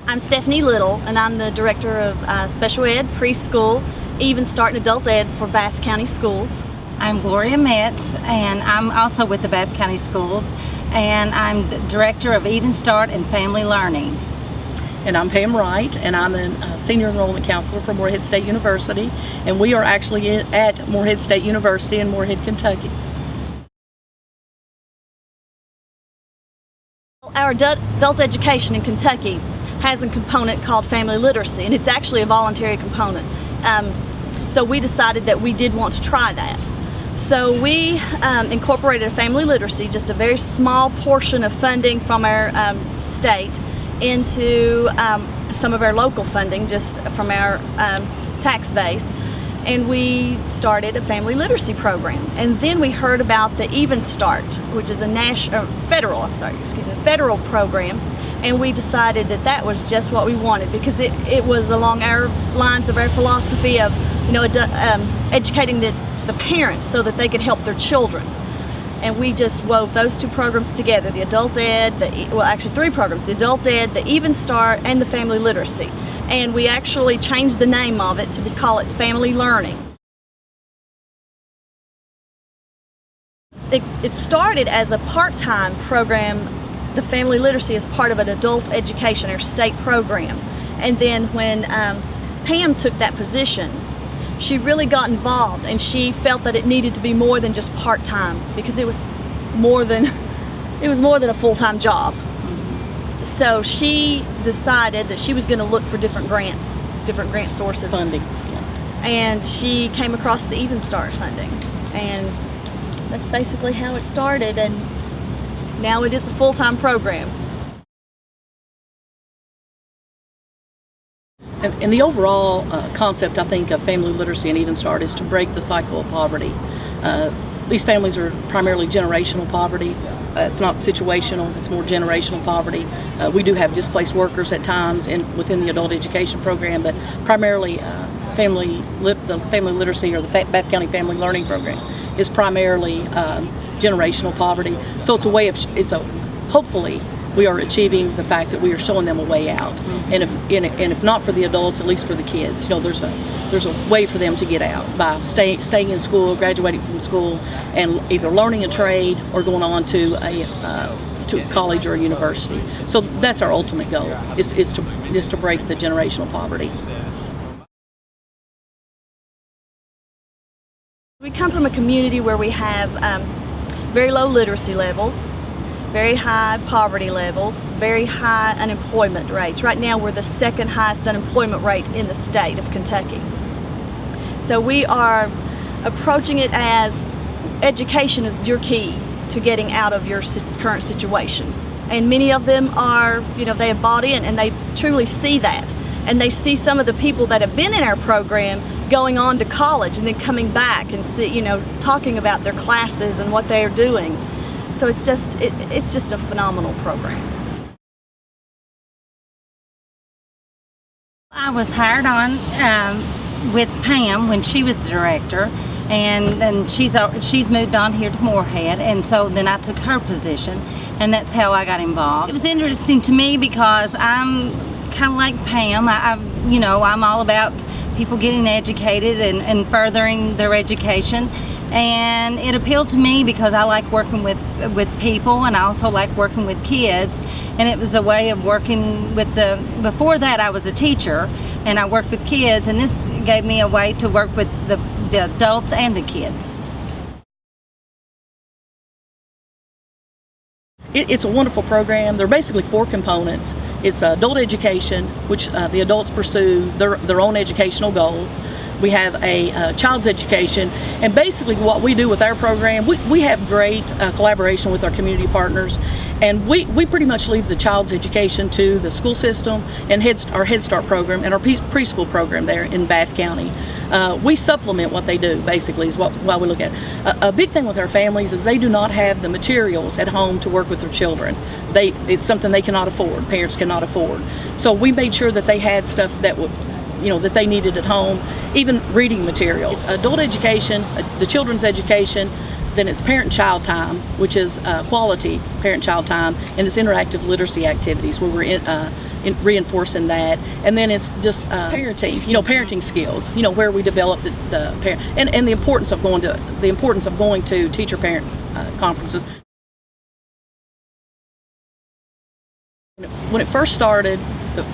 I'm Stephanie Little, and I'm the Director of Special Ed, Preschool, Even Start and Adult Ed for Bath County Schools. I'm Gloria Metz, and I'm also with the Bath County Schools, and I'm the Director of Even Start and Family Learning. And I'm Pam Wright, and I'm a Senior Enrollment Counselor for Morehead State University, and we are actually at Morehead State University in Morehead, Kentucky. Our adult education in Kentucky has a component called family literacy, and it's actually a voluntary component. So we decided that we did want to try that. So we incorporated a family literacy, just a very small portion of funding from our state, into some of our local funding, just from our tax base. And we started a family literacy program. And then we heard about the Even Start, which is a federal program. And we decided that that was just what we wanted, because it was along our lines of our philosophy of, educating the parents so that they could help their children. And we just wove those two programs together, the adult ed, actually three programs, the adult ed, the Even Start, and the family literacy. And we actually changed the name of it to call it Family Learning. It started as a part-time program. The family literacy is part of an adult education, or state program. And then when Pam took that position, she really got involved, and she felt that it needed to be more than just part-time, because it was more than a full-time job. So she decided that she was going to look for different grant sources. Funding. And she came across the Even Start funding. And that's basically how it started, and now it is a full-time program. And the overall concept, I think, of family literacy and Even Start is to break the cycle of poverty. These families are primarily generational poverty. It's not situational, it's more generational poverty. We do have displaced workers at times within the adult education program, but primarily the family literacy, or the Bath County Family Learning Program, is primarily generational poverty. So it's a way of, hopefully, we are achieving the fact that we are showing them a way out, and if not for the adults, at least for the kids. There's a way for them to get out by staying in school, graduating from school, and either learning a trade or going on to a college or a university. So that's our ultimate goal: is to break the generational poverty. We come from a community where we have very low literacy levels, very high poverty levels, very high unemployment rates. Right now we're the second highest unemployment rate in the state of Kentucky. So we are approaching it as education is your key to getting out of your current situation. And many of them are, they have bought in, and they truly see that. And they see some of the people that have been in our program going on to college and then coming back and talking about their classes and what they're doing. So it's just a phenomenal program. I was hired on with Pam when she was the director, and then she's moved on here to Morehead, and so then I took her position, and that's how I got involved. It was interesting to me because I'm kind of like Pam. I'm all about people getting educated and furthering their education. And it appealed to me because I like working with people, and I also like working with kids. And it was a way of working with before that I was a teacher, and I worked with kids, and this gave me a way to work with the adults and the kids. It's a wonderful program. There are basically four components. It's adult education, which the adults pursue their own educational goals. We have a child's education, and basically what we do with our program, we have great collaboration with our community partners, and we pretty much leave the child's education to the school system and our Head Start program and our preschool program there in Bath County. We supplement what they do, basically, is what we look at. A big thing with our families is they do not have the materials at home to work with their children. It's something they cannot afford, parents cannot afford. So we made sure that they had stuff that would that they needed at home, even reading materials. Adult education, the children's education, then it's parent-child time, which is quality parent-child time, and it's interactive literacy activities where we're reinforcing that. And then it's just parenting, parenting skills, where we develop the parent and the importance of going to teacher-parent conferences. When it first started,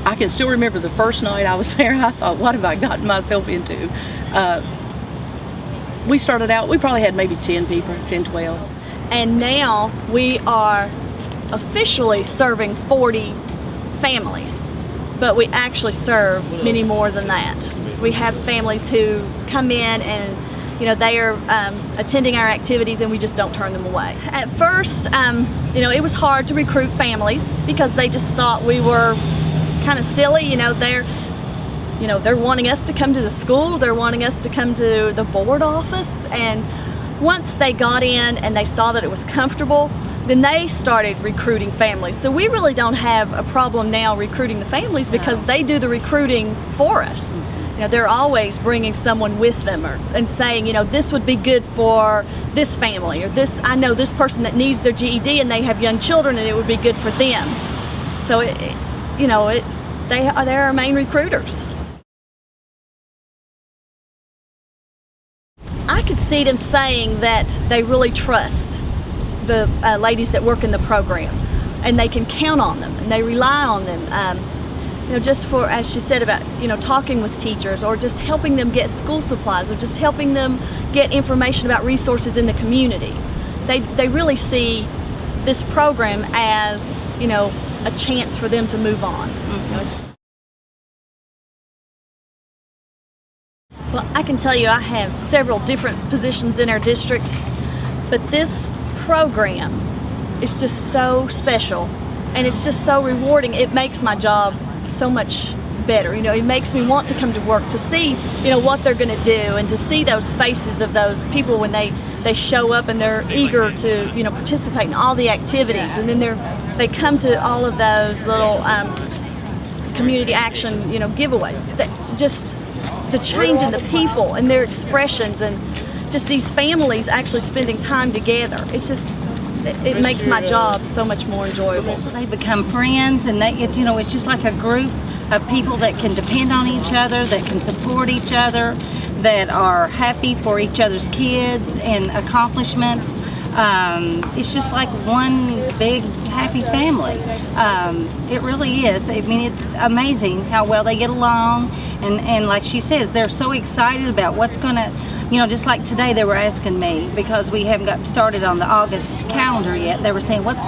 I can still remember the first night I was there. I thought, what have I gotten myself into? We started out, we probably had maybe 10 people, 10, 12. And now we are officially serving 40 families, but we actually serve many more than that. We have families who come in and they are attending our activities, and we just don't turn them away. At first, it was hard to recruit families because they just thought we were kind of silly. They're wanting us to come to the school, they're wanting us to come to the board office, and once they got in and they saw that it was comfortable, then they started recruiting families. So we really don't have a problem now recruiting the families because they do the recruiting for us. They're always bringing someone with them and saying, this would be good for this family, or I know this person that needs their GED and they have young children and it would be good for them. So, they're our main recruiters. I could see them saying that they really trust the ladies that work in the program, and they can count on them and they rely on them. Just for, as she said, about talking with teachers, or just helping them get school supplies, or just helping them get information about resources in the community. They really see this program as a chance for them to move on. Well, I can tell you I have several different positions in our district, but this program is just so special, and it's just so rewarding. It makes my job so much better. It makes me want to come to work, to see what they're going to do, and to see those faces of those people when they show up and they're eager to participate in all the activities, and then they come to all of those little community action giveaways. Just the change in the people and their expressions, and just these families actually spending time together. It makes my job so much more enjoyable. They become friends, and it's just like a group of people that can depend on each other, that can support each other, that are happy for each other's kids and accomplishments. It's just like one big happy family. It really is. I mean, it's amazing how well they get along, and like she says, they're so excited about what's gonna, just like today they were asking me, because we haven't gotten started on the August calendar yet. They were saying, what's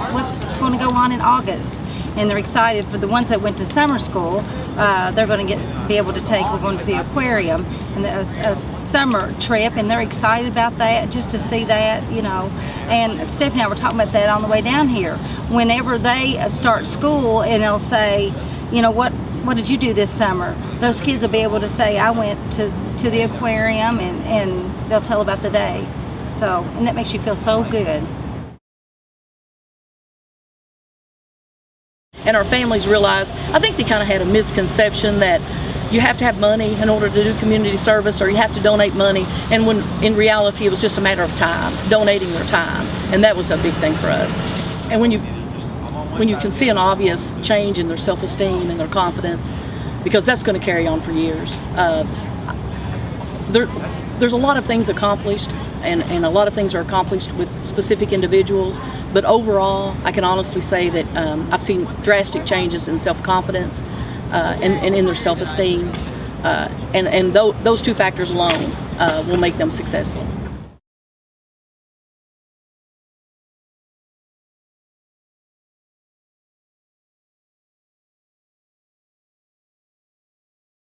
going to go on in August? And they're excited for the ones that went to summer school. They're going to be able to we're going to the aquarium and a summer trip, and they're excited about that, just to see that, And Stephanie and I were talking about that on the way down here. Whenever they start school and they'll say, what did you do this summer? Those kids will be able to say, I went to the aquarium, and they'll tell about the day. And that makes you feel so good. And our families realize, I think they kind of had a misconception that you have to have money in order to do community service, or you have to donate money, and when in reality it was just a matter of time, donating their time, and that was a big thing for us. And when you can see an obvious change in their self-esteem and their confidence, because that's going to carry on for years. There's a lot of things accomplished, and a lot of things are accomplished with specific individuals, but overall I can honestly say that I've seen drastic changes in self-confidence and in their self-esteem, and those two factors alone will make them successful.